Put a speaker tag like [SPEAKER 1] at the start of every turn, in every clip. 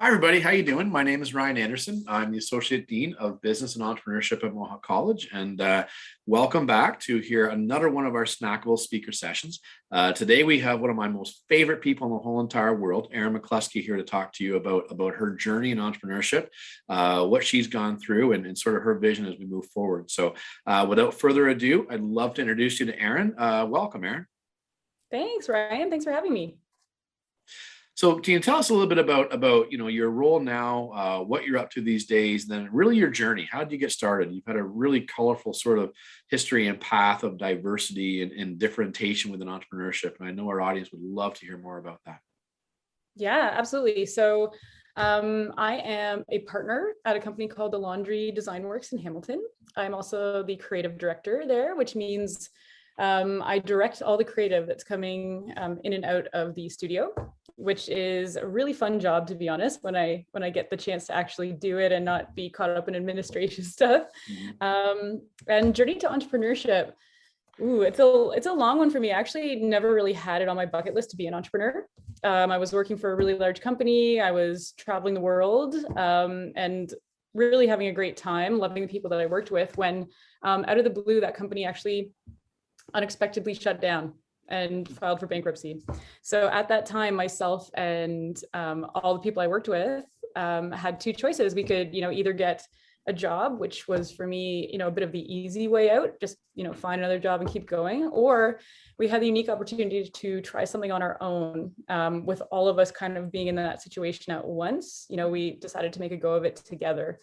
[SPEAKER 1] Hi, everybody. How you doing? My name is Ryan Anderson. I'm the Associate Dean of Business and Entrepreneurship at Mohawk College, and welcome back to hear another one of our snackable speaker sessions. Today, we have one of my most favorite people in the whole entire world, Erin McCluskey, here to talk to you about her journey in entrepreneurship, what she's gone through, and sort of her vision as we move forward. So, without further ado, I'd love to introduce you to Erin. Welcome, Erin.
[SPEAKER 2] Thanks, Ryan. Thanks for having me.
[SPEAKER 1] So can you tell us a little bit about your role now, what you're up to these days, and then really your journey? How did you get started? You've had a really colorful sort of history and path of diversity and differentiation within entrepreneurship, and I know our audience would love to hear more about that.
[SPEAKER 2] Yeah, absolutely. So I am a partner at a company called the Laundry Design Works in Hamilton. I'm also the creative director there, which means I direct all the creative that's coming in and out of the studio, which is a really fun job, to be honest, when I get the chance to actually do it and not be caught up in administration stuff. And journey to entrepreneurship. Ooh, it's a long one for me. I actually never really had it on my bucket list to be an entrepreneur. I was working for a really large company. I was traveling the world and really having a great time, loving the people that I worked with, when out of the blue, that company actually unexpectedly shut down and filed for bankruptcy. So at that time, myself and all the people I worked with had two choices. We could, either get a job, which was for me, a bit of the easy way out, just, find another job and keep going. Or we had the unique opportunity to try something on our own, with all of us kind of being in that situation at once. We decided to make a go of it together.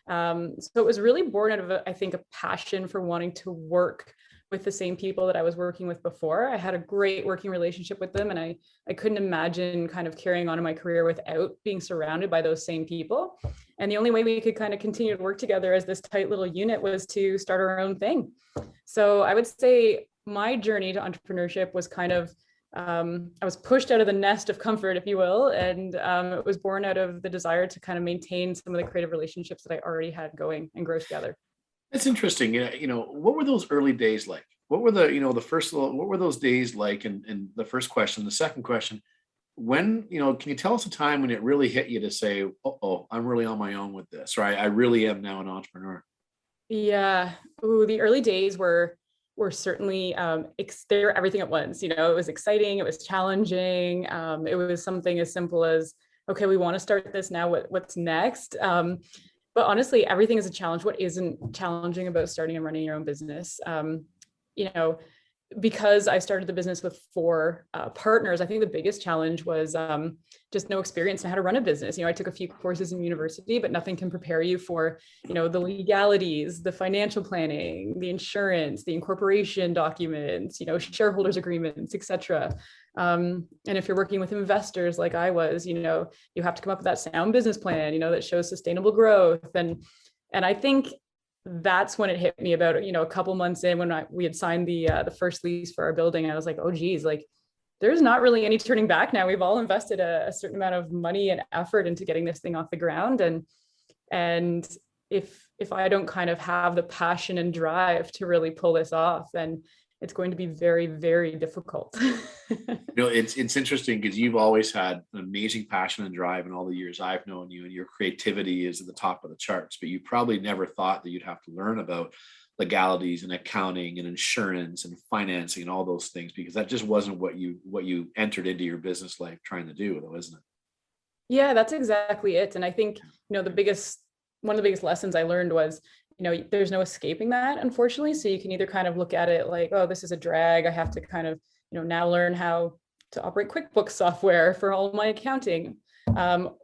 [SPEAKER 2] So it was really born out of, I think, a passion for wanting to work with the same people that I was working with before. I had a great working relationship with them, and I couldn't imagine kind of carrying on in my career without being surrounded by those same people. And the only way we could kind of continue to work together as this tight little unit was to start our own thing. So I would say my journey to entrepreneurship was kind of, I was pushed out of the nest of comfort, if you will, and it was born out of the desire to kind of maintain some of the creative relationships that I already had going and grow together.
[SPEAKER 1] That's interesting. What were those early days like? What were what were those days like? And the first question, the second question, when, can you tell us a time when it really hit you to say, oh, I'm really on my own with this, right? I really am now an entrepreneur.
[SPEAKER 2] Yeah. Ooh, the early days were certainly they were everything at once. It was exciting, it was challenging. It was something as simple as, okay, we want to start this now. What's next? But honestly, everything is a challenge. What isn't challenging about starting and running your own business? Because I started the business with four partners, I think the biggest challenge was just no experience in how to run a business. I took a few courses in university, but nothing can prepare you for, the legalities, the financial planning, the insurance, the incorporation documents, shareholders agreements, etc. And if you're working with investors like I was, you have to come up with that sound business plan, that shows sustainable growth. And I think that's when it hit me about, a couple months in, when we had signed the first lease for our building. I was like, oh geez, like there's not really any turning back now. We've all invested a certain amount of money and effort into getting this thing off the ground. And if I don't kind of have the passion and drive to really pull this off, then it's going to be very, very difficult.
[SPEAKER 1] It's interesting because you've always had an amazing passion and drive in all the years I've known you, and your creativity is at the top of the charts, but you probably never thought that you'd have to learn about legalities and accounting and insurance and financing and all those things, because that just wasn't what you entered into your business life trying to do, though, isn't it?
[SPEAKER 2] Yeah, that's exactly it. And I think, one of the biggest lessons I learned was, there's no escaping that, unfortunately. So you can either kind of look at it like, oh, this is a drag. I have to kind of, now learn how to operate QuickBooks software for all of my accounting.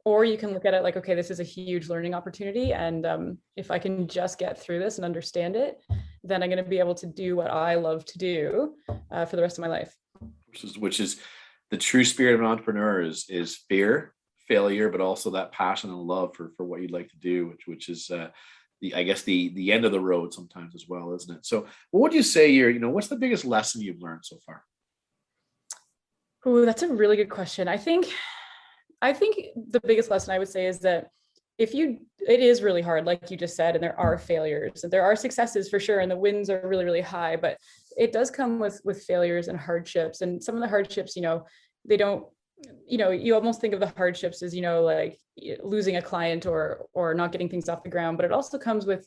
[SPEAKER 2] Or you can look at it like, okay, this is a huge learning opportunity. And if I can just get through this and understand it, then I'm going to be able to do what I love to do for the rest of my life.
[SPEAKER 1] Which is the true spirit of an entrepreneur is fear, failure, but also that passion and love for what you'd like to do, which is the end of the road sometimes as well, isn't it? So what would you say what's the biggest lesson you've learned so far?
[SPEAKER 2] Oh, that's a really good question. I think the biggest lesson I would say is that it is really hard, like you just said, and there are failures, and there are successes for sure, and the wins are really, really high, but it does come with failures and hardships. And some of the hardships, they don't you almost think of the hardships as, like losing a client or not getting things off the ground, but it also comes with,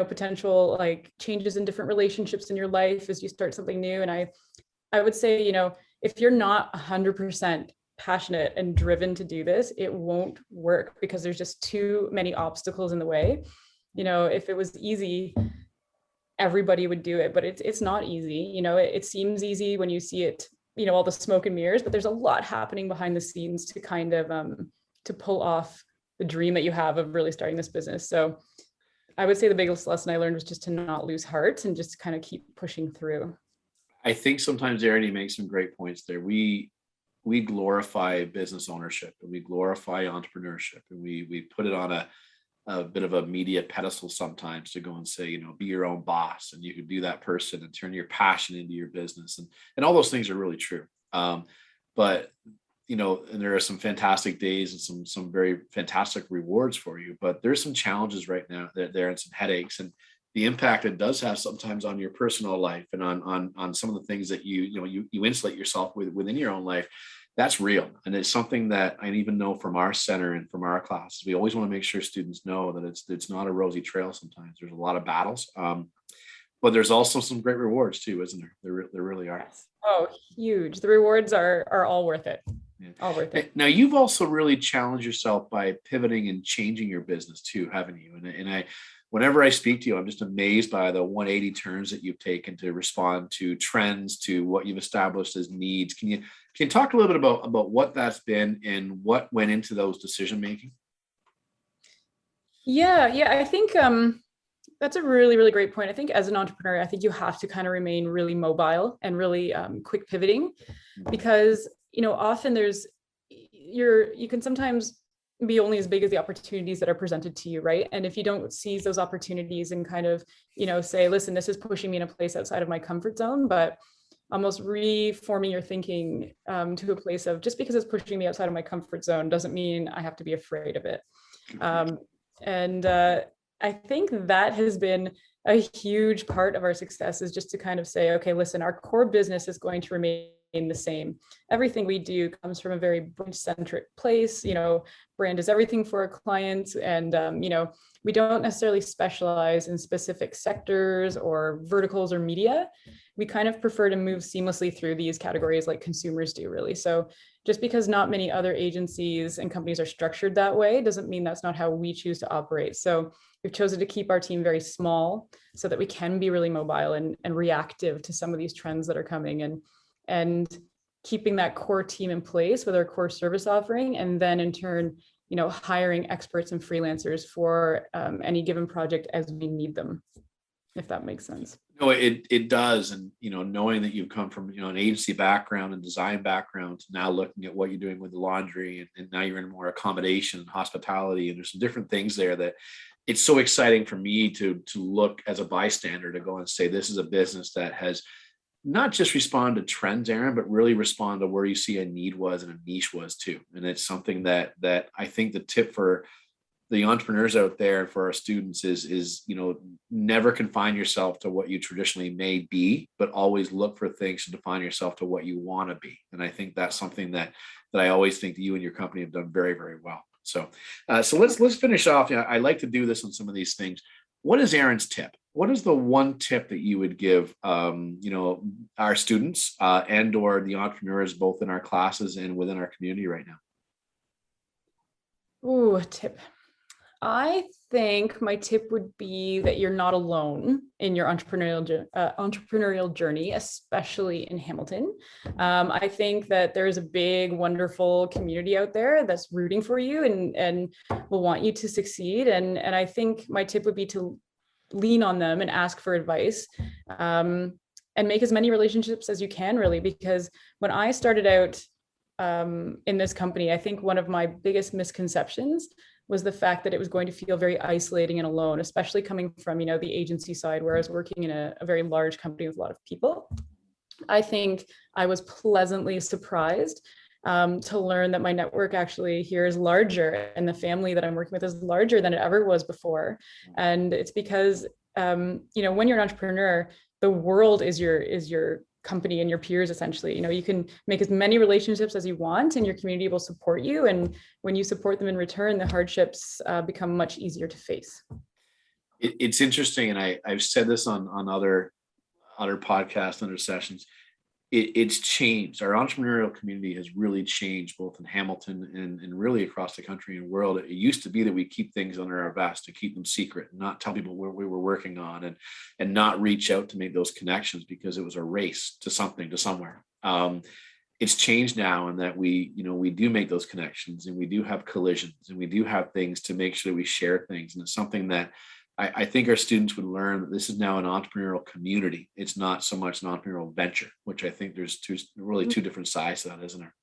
[SPEAKER 2] potential like changes in different relationships in your life as you start something new. And I would say, if you're not 100% passionate and driven to do this, it won't work because there's just too many obstacles in the way. If it was easy, everybody would do it, but it's not easy. It seems easy when you see it, all the smoke and mirrors, but there's a lot happening behind the scenes to kind of to pull off the dream that you have of really starting this business. So I would say the biggest lesson I learned was just to not lose heart and just kind of keep pushing through.
[SPEAKER 1] I think sometimes Erin, you make some great points there. We glorify business ownership and we glorify entrepreneurship, and we put it on a bit of a media pedestal sometimes to go and say, be your own boss and you can be that person and turn your passion into your business. And all those things are really true. But, and there are some fantastic days and some very fantastic rewards for you, but there's some challenges right now there and some headaches, and the impact it does have sometimes on your personal life and on some of the things that you insulate yourself within your own life. That's real. And it's something that I even know from our center and from our classes. We always want to make sure students know that it's not a rosy trail. Sometimes there's a lot of battles, but there's also some great rewards too, isn't there? There really are.
[SPEAKER 2] Yes. Oh, huge. The rewards are all worth it. Yeah. All worth it.
[SPEAKER 1] Now, you've also really challenged yourself by pivoting and changing your business too, haven't you? And whenever I speak to you, I'm just amazed by the 180 turns that you've taken to respond to trends, to what you've established as needs. Can you talk a little bit about what that's been and what went into those decision making?
[SPEAKER 2] Yeah, I think that's a really, really great point. I think as an entrepreneur, I think you have to kind of remain really mobile and really quick pivoting, because often you can sometimes be only as big as the opportunities that are presented to you, right? And if you don't seize those opportunities and kind of, say, listen, this is pushing me in a place outside of my comfort zone, but almost reforming your thinking to a place of, just because it's pushing me outside of my comfort zone doesn't mean I have to be afraid of it. And I think that has been a huge part of our success, is just to kind of say, okay, listen, our core business is going to remain the same. Everything we do comes from a very brand-centric place. Brand is everything for our clients. And, we don't necessarily specialize in specific sectors or verticals or media. We kind of prefer to move seamlessly through these categories like consumers do, really. So just because not many other agencies and companies are structured that way doesn't mean that's not how we choose to operate. So we've chosen to keep our team very small so that we can be really mobile and reactive to some of these trends that are coming, and keeping that core team in place with our core service offering, and then in turn, hiring experts and freelancers for any given project as we need them, if that makes sense.
[SPEAKER 1] No, it does. And, knowing that you've come from, an agency background and design background to now looking at what you're doing with the laundry, and now you're in more accommodation and hospitality, and there's some different things there that it's so exciting for me to look as a bystander to go and say, this is a business that has not just respond to trends, Erin, but really respond to where you see a need was and a niche was too. And it's something that I think the tip for the entrepreneurs out there and for our students is never confine yourself to what you traditionally may be, but always look for things to define yourself to what you want to be. And I think that's something that I always think that you and your company have done very, very well. So let's finish off. I like to do this on some of these things. What is Erin's tip? What is the one tip that you would give, our students and or the entrepreneurs, both in our classes and within our community right now?
[SPEAKER 2] Ooh, a tip. I think my tip would be that you're not alone in your entrepreneurial journey, especially in Hamilton. I think that there's a big, wonderful community out there that's rooting for you and will want you to succeed. And I think my tip would be to lean on them and ask for advice, and make as many relationships as you can, really, because when I started out in this company, I think one of my biggest misconceptions was the fact that it was going to feel very isolating and alone, especially coming from, the agency side, where I was working in a very large company with a lot of people. I think I was pleasantly surprised to learn that my network actually here is larger, and the family that I'm working with is larger than it ever was before. And it's because, when you're an entrepreneur, the world is your company and your peers, essentially. You can make as many relationships as you want, and your community will support you. And when you support them in return, the hardships become much easier to face.
[SPEAKER 1] It's interesting, and I've said this on other podcasts, other sessions. It's changed. Our entrepreneurial community has really changed, both in Hamilton and really across the country and world. It used to be that we keep things under our vest to keep them secret, and not tell people what we were working on, and not reach out to make those connections, because it was a race to something, to somewhere. It's changed now, in that we do make those connections, and we do have collisions, and we do have things to make sure that we share things. And it's something that I think our students would learn, that this is now an entrepreneurial community. It's not so much an entrepreneurial venture, which I think there's two different sides to that, isn't there?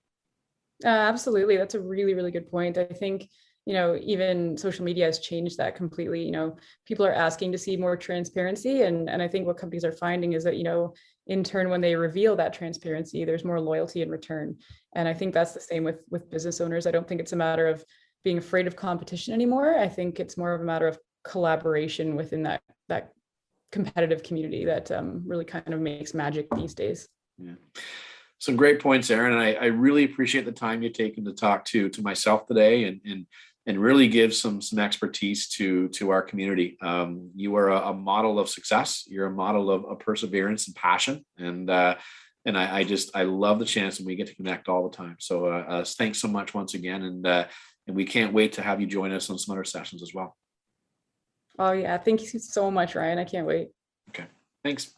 [SPEAKER 2] Absolutely. That's a really, really good point. I think, even social media has changed that completely. People are asking to see more transparency. And I think what companies are finding is that, in turn, when they reveal that transparency, there's more loyalty in return. And I think that's the same with business owners. I don't think it's a matter of being afraid of competition anymore. I think it's more of a matter of collaboration within that competitive community that really kind of makes magic these days.
[SPEAKER 1] Yeah. Some great points, Erin. And I really appreciate the time you've taken to talk to myself today, and really give some expertise to our community. You are a model of success. You're a model of perseverance and passion. And I love the chance that we get to connect all the time. So thanks so much once again. And we can't wait to have you join us on some other sessions as well.
[SPEAKER 2] Oh yeah. Thank you so much, Ryan. I can't wait.
[SPEAKER 1] Okay. Thanks.